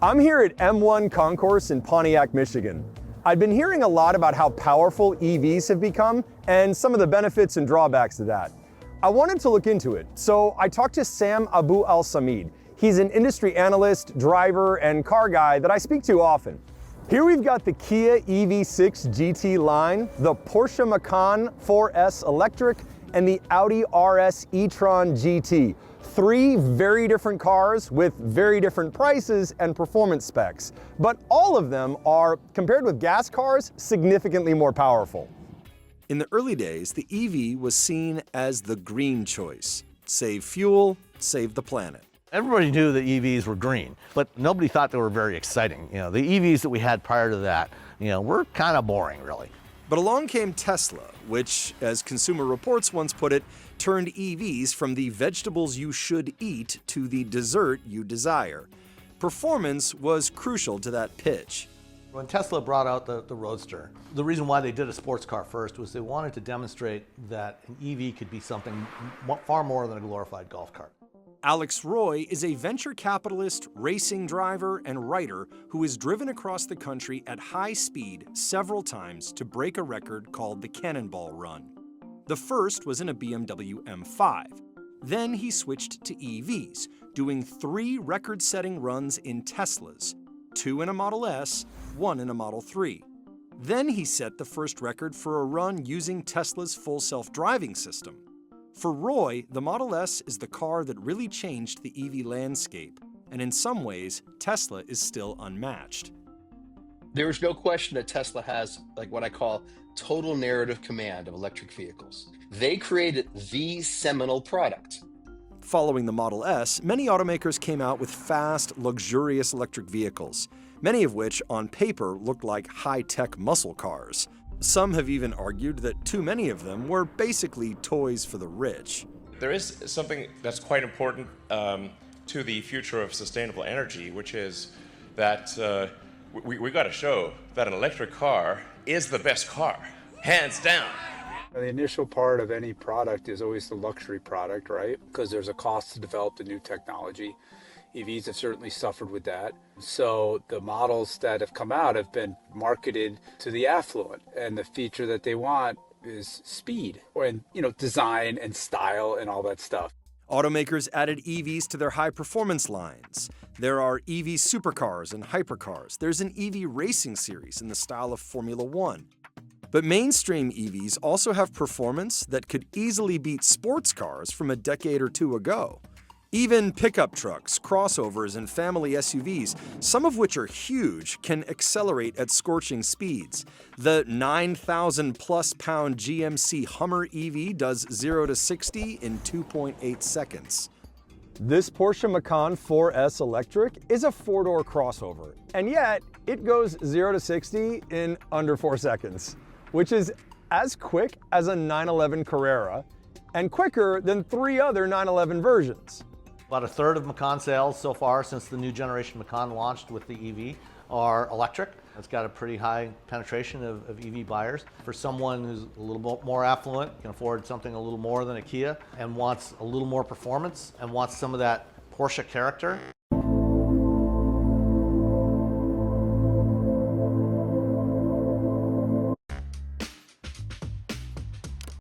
I'm here at M1 Concourse in Pontiac, Michigan. I've been hearing a lot about how powerful EVs have become and some of the benefits and drawbacks of that. I wanted to look into it, so I talked to Sam Abu Al-Samid. He's an industry analyst, driver, and car guy that I speak to often. Here we've got the Kia EV6 GT line, the Porsche Macan 4S electric, and the Audi RS e-tron GT. Three very different cars with very different prices and performance specs, but all of them are, compared with gas cars, significantly more powerful. In the early days, the EV was seen as the green choice. Save fuel, save the planet. Everybody knew that EVs were green, but nobody thought they were very exciting. The EVs that we had prior to that, were kind of boring, really. But along came Tesla, which, as Consumer Reports once put it, turned EVs from the vegetables you should eat to the dessert you desire. Performance was crucial to that pitch. When Tesla brought out the Roadster, the reason why they did a sports car first was they wanted to demonstrate that an EV could be something far more than a glorified golf cart. Alex Roy is a venture capitalist, racing driver, and writer who has driven across the country at high speed several times to break a record called the Cannonball Run. The first was in a BMW M5. Then he switched to EVs, doing 3 record-setting runs in Teslas, 2 in a Model S, 1 in a Model 3. Then he set the first record for a run using Tesla's full self-driving system. For Roy, the Model S is the car that really changed the EV landscape, and in some ways, Tesla is still unmatched. There's no question that Tesla has what I call total narrative command of electric vehicles. They created the seminal product. Following the Model S, many automakers came out with fast, luxurious electric vehicles, many of which on paper looked like high-tech muscle cars. Some have even argued that too many of them were basically toys for the rich. There is something that's quite important to the future of sustainable energy, which is that we got to show that an electric car is the best car, hands down. The initial part of any product is always the luxury product, right? Because there's a cost to develop the new technology. EVs have certainly suffered with that. So the models that have come out have been marketed to the affluent, and the feature that they want is speed and design and style and all that stuff. Automakers added EVs to their high-performance lines. There are EV supercars and hypercars. There's an EV racing series in the style of Formula One. But mainstream EVs also have performance that could easily beat sports cars from a decade or two ago. Even pickup trucks, crossovers, and family SUVs, some of which are huge, can accelerate at scorching speeds. The 9,000-plus pound GMC Hummer EV does 0 to 60 in 2.8 seconds. This Porsche Macan 4S electric is a 4-door crossover, and yet it goes 0 to 60 in under 4 seconds, which is as quick as a 911 Carrera and quicker than 3 other 911 versions. About a third of Macan sales so far since the new generation Macan launched with the EV are electric. It's got a pretty high penetration of EV buyers. For someone who's a little bit more affluent, can afford something a little more than a Kia, and wants a little more performance, and wants some of that Porsche character,